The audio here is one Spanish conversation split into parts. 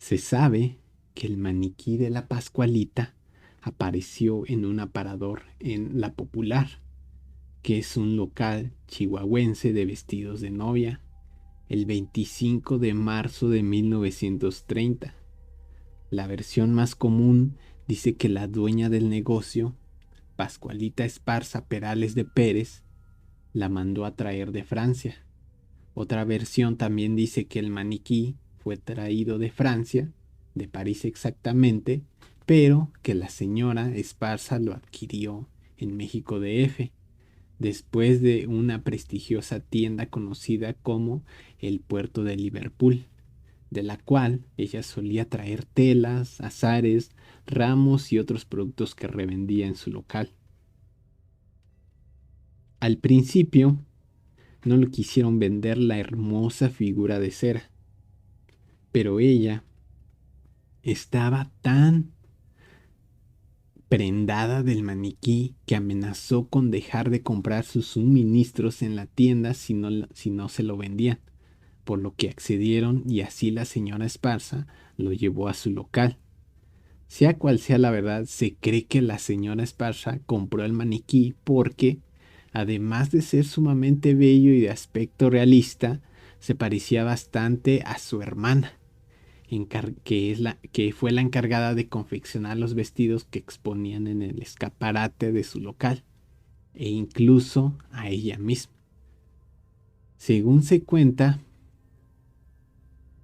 Se sabe que el maniquí de la Pascualita apareció en un aparador en La Popular, que es un local chihuahuense de vestidos de novia, el 25 de marzo de 1930. La versión más común dice que la dueña del negocio, Pascualita Esparza Perales de Pérez, la mandó a traer de Francia. Otra versión también dice que el maniquí fue traído de Francia, de París exactamente, pero que la señora Esparza lo adquirió en México DF, después de una prestigiosa tienda conocida como el Puerto de Liverpool, de la cual ella solía traer telas, azares, ramos y otros productos que revendía en su local. Al principio no le quisieron vender la hermosa figura de cera, pero ella estaba tan prendada del maniquí que amenazó con dejar de comprar sus suministros en la tienda si no se lo vendían, por lo que accedieron y así la señora Esparza lo llevó a su local. Sea cual sea la verdad, se cree que la señora Esparza compró el maniquí porque, además de ser sumamente bello y de aspecto realista, se parecía bastante a su hermana, que fue la encargada de confeccionar los vestidos que exponían en el escaparate de su local, e incluso a ella misma. Según se cuenta,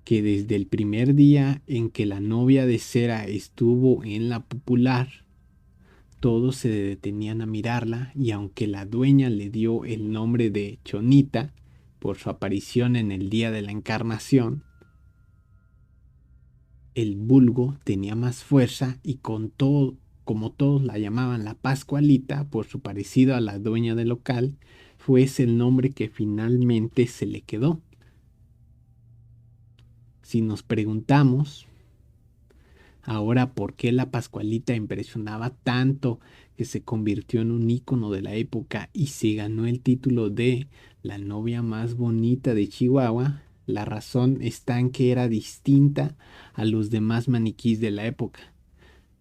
que desde el primer día en que la novia de cera estuvo en La Popular, todos se detenían a mirarla y aunque la dueña le dio el nombre de Chonita por su aparición en el día de la Encarnación, el vulgo tenía más fuerza y como todos la llamaban la Pascualita por su parecido a la dueña del local, fue ese el nombre que finalmente se le quedó. Si nos preguntamos ahora por qué la Pascualita impresionaba tanto que se convirtió en un ícono de la época y se ganó el título de la novia más bonita de Chihuahua, la razón está en que era distinta a los demás maniquís de la época.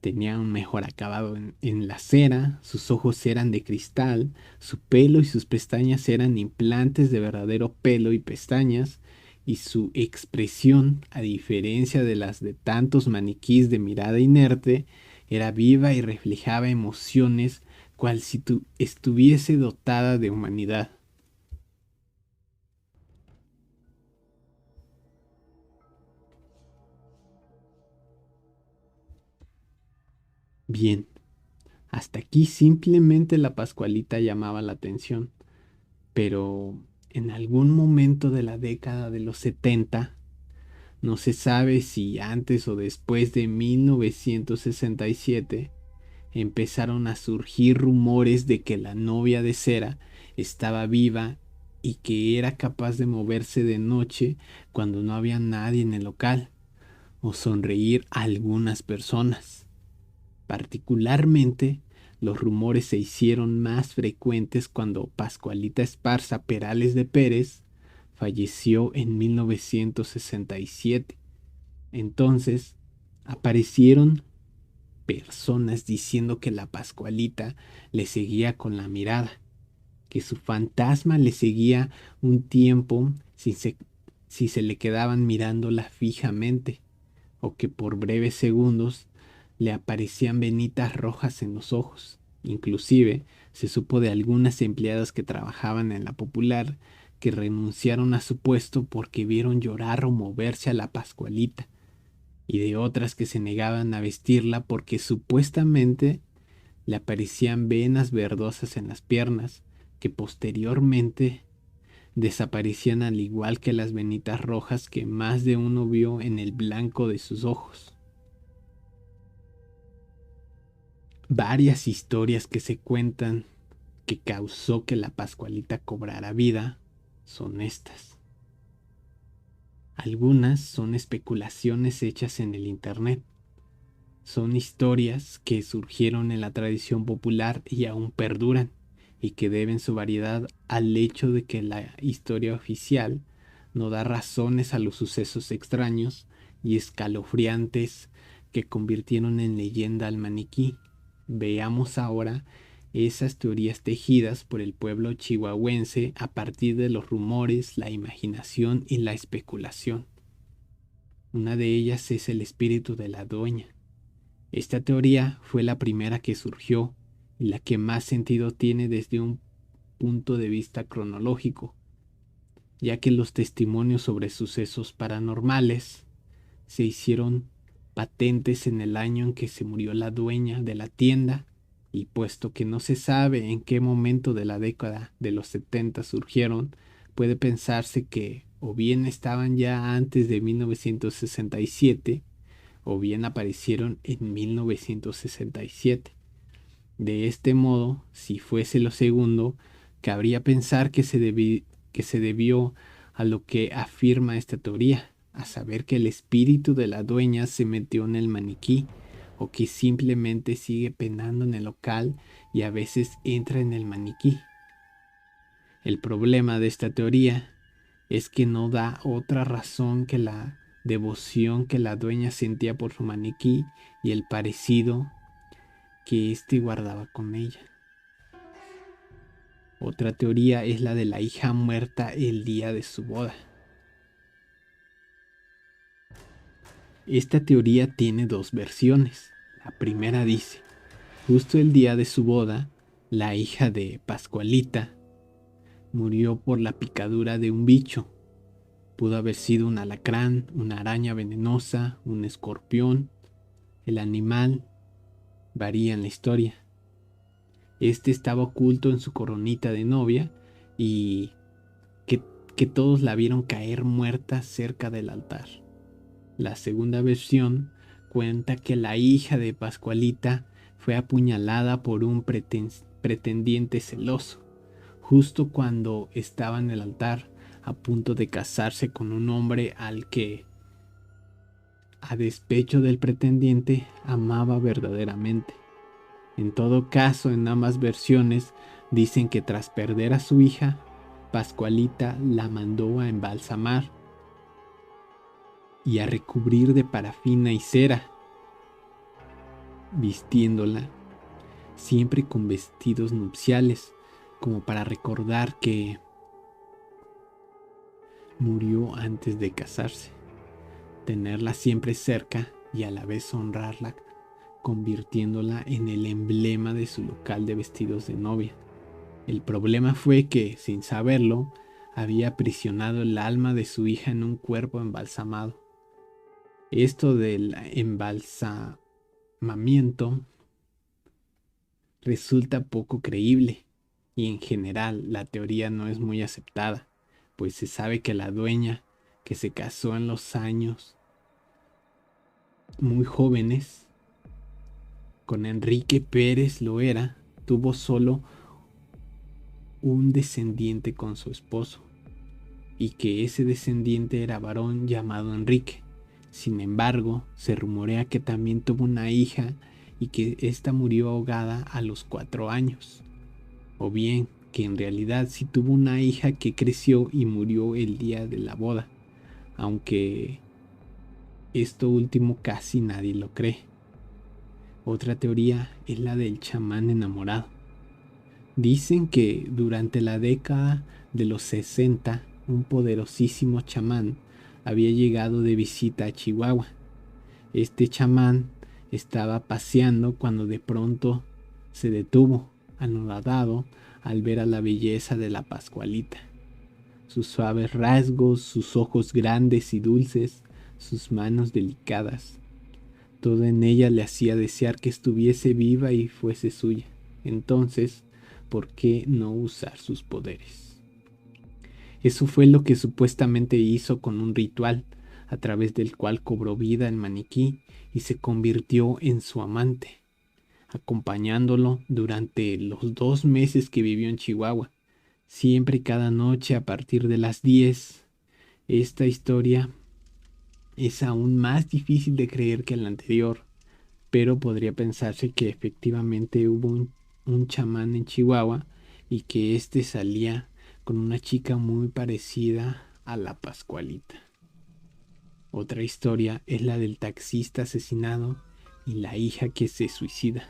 Tenía un mejor acabado en la cera, sus ojos eran de cristal, su pelo y sus pestañas eran implantes de verdadero pelo y pestañas, y su expresión, a diferencia de las de tantos maniquís de mirada inerte, era viva y reflejaba emociones cual si estuviese dotada de humanidad. Bien, hasta aquí simplemente la Pascualita llamaba la atención, pero en algún momento de la década de los 70, no se sabe si antes o después de 1967, empezaron a surgir rumores de que la novia de cera estaba viva y que era capaz de moverse de noche cuando no había nadie en el local o sonreír a algunas personas. Particularmente, los rumores se hicieron más frecuentes cuando Pascualita Esparza Perales de Pérez falleció en 1967. Entonces, aparecieron personas diciendo que la Pascualita le seguía con la mirada, que su fantasma le seguía un tiempo si se le quedaban mirándola fijamente, o que por breves segundos le aparecían venitas rojas en los ojos. Inclusive se supo de algunas empleadas que trabajaban en La Popular que renunciaron a su puesto porque vieron llorar o moverse a la Pascualita, y de otras que se negaban a vestirla porque supuestamente le aparecían venas verdosas en las piernas que posteriormente desaparecían al igual que las venitas rojas que más de uno vio en el blanco de sus ojos. Varias historias que se cuentan que causó que la Pascualita cobrara vida son estas. Algunas son especulaciones hechas en el internet. Son historias que surgieron en la tradición popular y aún perduran, y que deben su variedad al hecho de que la historia oficial no da razones a los sucesos extraños y escalofriantes que convirtieron en leyenda al maniquí. Veamos ahora esas teorías tejidas por el pueblo chihuahuense a partir de los rumores, la imaginación y la especulación. Una de ellas es el espíritu de la dueña. Esta teoría fue la primera que surgió y la que más sentido tiene desde un punto de vista cronológico, ya que los testimonios sobre sucesos paranormales se hicieron patentes en el año en que se murió la dueña de la tienda, y puesto que no se sabe en qué momento de la década de los 70 surgieron, puede pensarse que o bien estaban ya antes de 1967 o bien aparecieron en 1967. De este modo, si fuese lo segundo, cabría pensar que se debió a lo que afirma esta teoría, a saber que el espíritu de la dueña se metió en el maniquí o que simplemente sigue penando en el local y a veces entra en el maniquí. El problema de esta teoría es que no da otra razón que la devoción que la dueña sentía por su maniquí y el parecido que éste guardaba con ella. Otra teoría es la de la hija muerta el día de su boda. Esta teoría tiene dos versiones. La primera dice, justo el día de su boda, la hija de Pascualita murió por la picadura de un bicho. Pudo haber sido un alacrán, una araña venenosa, un escorpión. El animal varía en la historia. Este estaba oculto en su coronita de novia y que todos la vieron caer muerta cerca del altar. La segunda versión cuenta que la hija de Pascualita fue apuñalada por un pretendiente celoso, justo cuando estaba en el altar a punto de casarse con un hombre al que, a despecho del pretendiente, amaba verdaderamente. En todo caso, en ambas versiones dicen que tras perder a su hija, Pascualita la mandó a embalsamar y a recubrir de parafina y cera, vistiéndola siempre con vestidos nupciales, como para recordar que murió antes de casarse, tenerla siempre cerca y a la vez honrarla, convirtiéndola en el emblema de su local de vestidos de novia. El problema fue que, sin saberlo, había aprisionado el alma de su hija en un cuerpo embalsamado. Esto del embalsamamiento resulta poco creíble y en general la teoría no es muy aceptada, pues se sabe que la dueña, que se casó en los años muy jóvenes con Enrique Pérez Loera, tuvo solo un descendiente con su esposo, y que ese descendiente era varón llamado Enrique. Sin embargo, se rumorea que también tuvo una hija y que ésta murió ahogada a los 4 años. O bien, que en realidad sí tuvo una hija que creció y murió el día de la boda, aunque esto último casi nadie lo cree. Otra teoría es la del chamán enamorado. Dicen que durante la década de los 60, un poderosísimo chamán había llegado de visita a Chihuahua. Este chamán estaba paseando cuando de pronto se detuvo, anodado, al ver a la belleza de la Pascualita. Sus suaves rasgos, sus ojos grandes y dulces, sus manos delicadas. Todo en ella le hacía desear que estuviese viva y fuese suya. Entonces, ¿por qué no usar sus poderes? Eso fue lo que supuestamente hizo con un ritual, a través del cual cobró vida el maniquí y se convirtió en su amante, acompañándolo durante los 2 meses que vivió en Chihuahua, siempre y cada noche a partir de las 10. Esta historia es aún más difícil de creer que la anterior, pero podría pensarse que efectivamente hubo un chamán en Chihuahua y que éste salía con una chica muy parecida a la Pascualita. Otra historia es la del taxista asesinado y la hija que se suicida.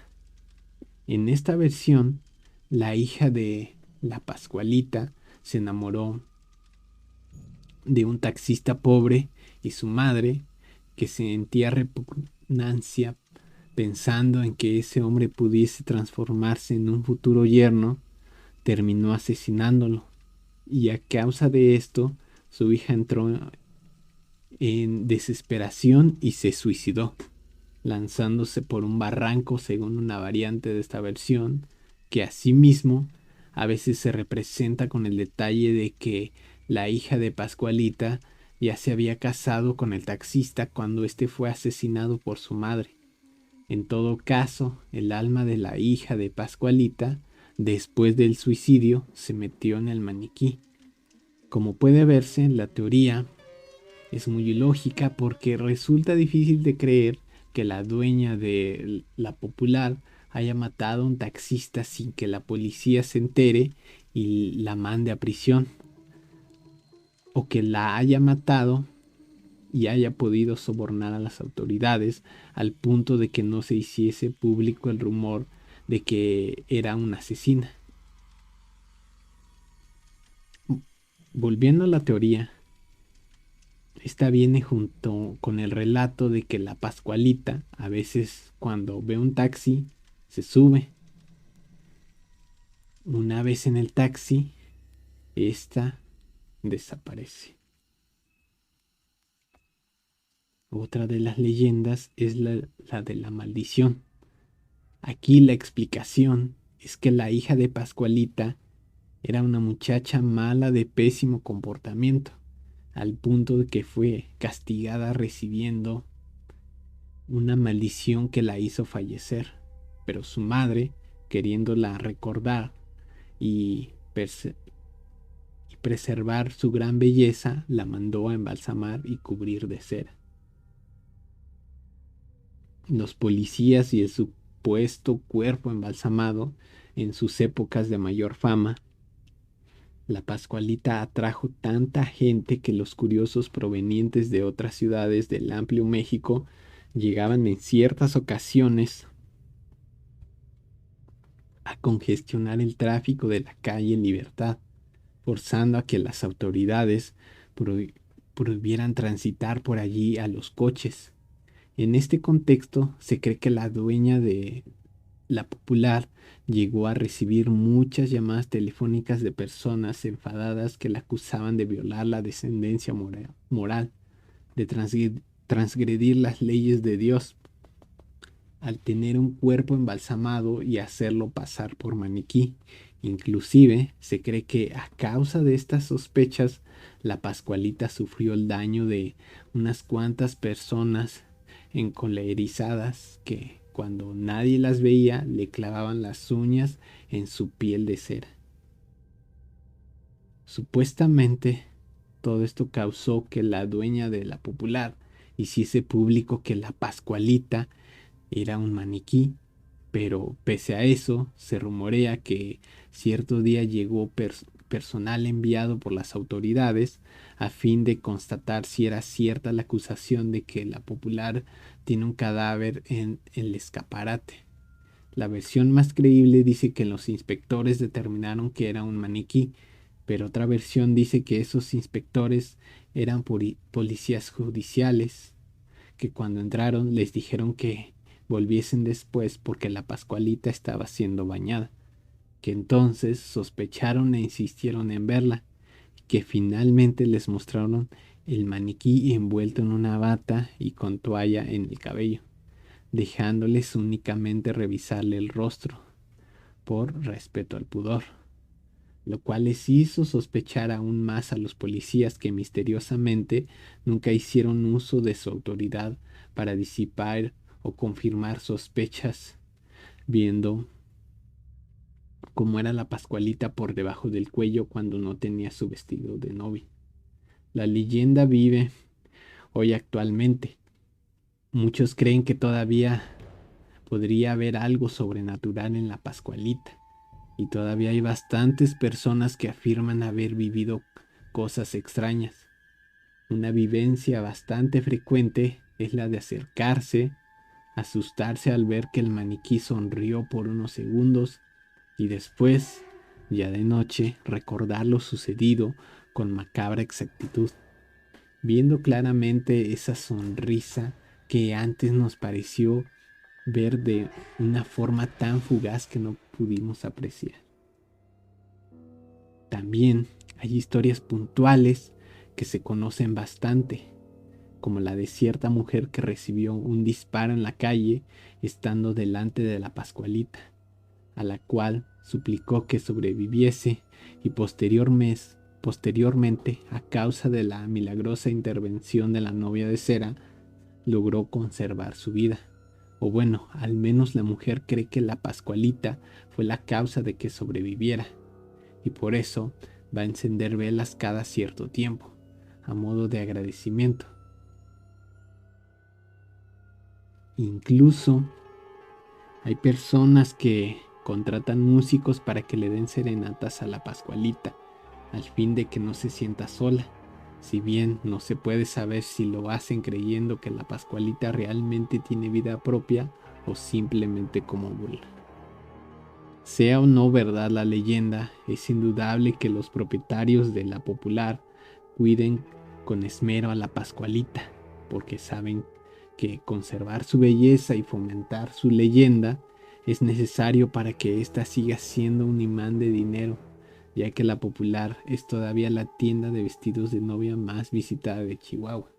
En esta versión, la hija de la Pascualita se enamoró de un taxista pobre y su madre, que sentía repugnancia pensando en que ese hombre pudiese transformarse en un futuro yerno, terminó asesinándolo. Y a causa de esto, su hija entró en desesperación y se suicidó, lanzándose por un barranco según una variante de esta versión, que asimismo a veces se representa con el detalle de que la hija de Pascualita ya se había casado con el taxista cuando éste fue asesinado por su madre. En todo caso, el alma de la hija de Pascualita, después del suicidio, se metió en el maniquí. Como puede verse, la teoría es muy ilógica porque resulta difícil de creer que la dueña de la Popular haya matado a un taxista sin que la policía se entere y la mande a prisión, o que la haya matado y haya podido sobornar a las autoridades al punto de que no se hiciese público el rumor de que era una asesina. Volviendo a la teoría, esta viene junto con el relato de que la Pascualita a veces cuando ve un taxi se sube. Una vez en el taxi, esta desaparece. Otra de las leyendas es la de la maldición. Aquí la explicación es que la hija de Pascualita era una muchacha mala de pésimo comportamiento, al punto de que fue castigada recibiendo una maldición que la hizo fallecer. Pero su madre, queriéndola recordar y preservar su gran belleza, la mandó a embalsamar y cubrir de cera. Los policías y el supuesto cuerpo embalsamado en sus épocas de mayor fama, la Pascualita atrajo tanta gente que los curiosos provenientes de otras ciudades del amplio México llegaban en ciertas ocasiones a congestionar el tráfico de la calle en Libertad, forzando a que las autoridades prohibieran transitar por allí a los coches. En este contexto, se cree que la dueña de la Popular llegó a recibir muchas llamadas telefónicas de personas enfadadas que la acusaban de violar la descendencia moral, de transgredir las leyes de Dios al tener un cuerpo embalsamado y hacerlo pasar por maniquí. Inclusive se cree que a causa de estas sospechas, la Pascualita sufrió el daño de unas cuantas personas encolerizadas que cuando nadie las veía le clavaban las uñas en su piel de cera. Supuestamente todo esto causó que la dueña de la Popular hiciese público que la Pascualita era un maniquí, pero pese a eso se rumorea que cierto día llegó personal enviado por las autoridades a fin de constatar si era cierta la acusación de que la Popular tiene un cadáver en el escaparate. La versión más creíble dice que los inspectores determinaron que era un maniquí, pero otra versión dice que esos inspectores eran policías judiciales, que cuando entraron les dijeron que volviesen después porque la Pascualita estaba siendo bañada, que entonces sospecharon e insistieron en verla, que finalmente les mostraron el maniquí envuelto en una bata y con toalla en el cabello, dejándoles únicamente revisarle el rostro, por respeto al pudor, lo cual les hizo sospechar aún más a los policías que misteriosamente nunca hicieron uso de su autoridad para disipar o confirmar sospechas, viendo cómo era la Pascualita por debajo del cuello cuando no tenía su vestido de novia. La leyenda vive hoy actualmente. Muchos creen que todavía podría haber algo sobrenatural en la Pascualita, y todavía hay bastantes personas que afirman haber vivido cosas extrañas. Una vivencia bastante frecuente es la de acercarse, asustarse al ver que el maniquí sonrió por unos segundos y después, ya de noche, recordar lo sucedido con macabra exactitud, viendo claramente esa sonrisa que antes nos pareció ver de una forma tan fugaz que no pudimos apreciar. También hay historias puntuales que se conocen bastante, como la de cierta mujer que recibió un disparo en la calle estando delante de la Pascualita, a la cual suplicó que sobreviviese y posteriormente, a causa de la milagrosa intervención de la novia de cera, logró conservar su vida. O bueno, al menos la mujer cree que la Pascualita fue la causa de que sobreviviera, y por eso va a encender velas cada cierto tiempo, a modo de agradecimiento. Incluso hay personas que contratan músicos para que le den serenatas a la Pascualita, al fin de que no se sienta sola, si bien no se puede saber si lo hacen creyendo que la Pascualita realmente tiene vida propia o simplemente como burla. Sea o no verdad la leyenda, es indudable que los propietarios de la popular cuiden con esmero a la Pascualita, porque saben que conservar su belleza y fomentar su leyenda es necesario para que ésta siga siendo un imán de dinero, ya que la popular es todavía la tienda de vestidos de novia más visitada de Chihuahua.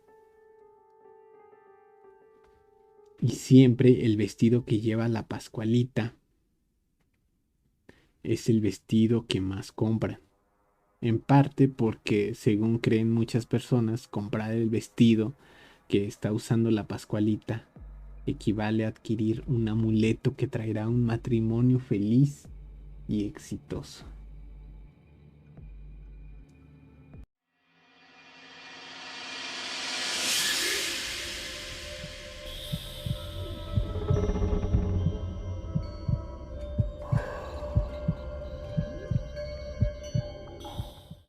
Y siempre el vestido que lleva la Pascualita es el vestido que más compran. En parte porque, según creen muchas personas, comprar el vestido que está usando la Pascualita equivale a adquirir un amuleto que traerá un matrimonio feliz y exitoso.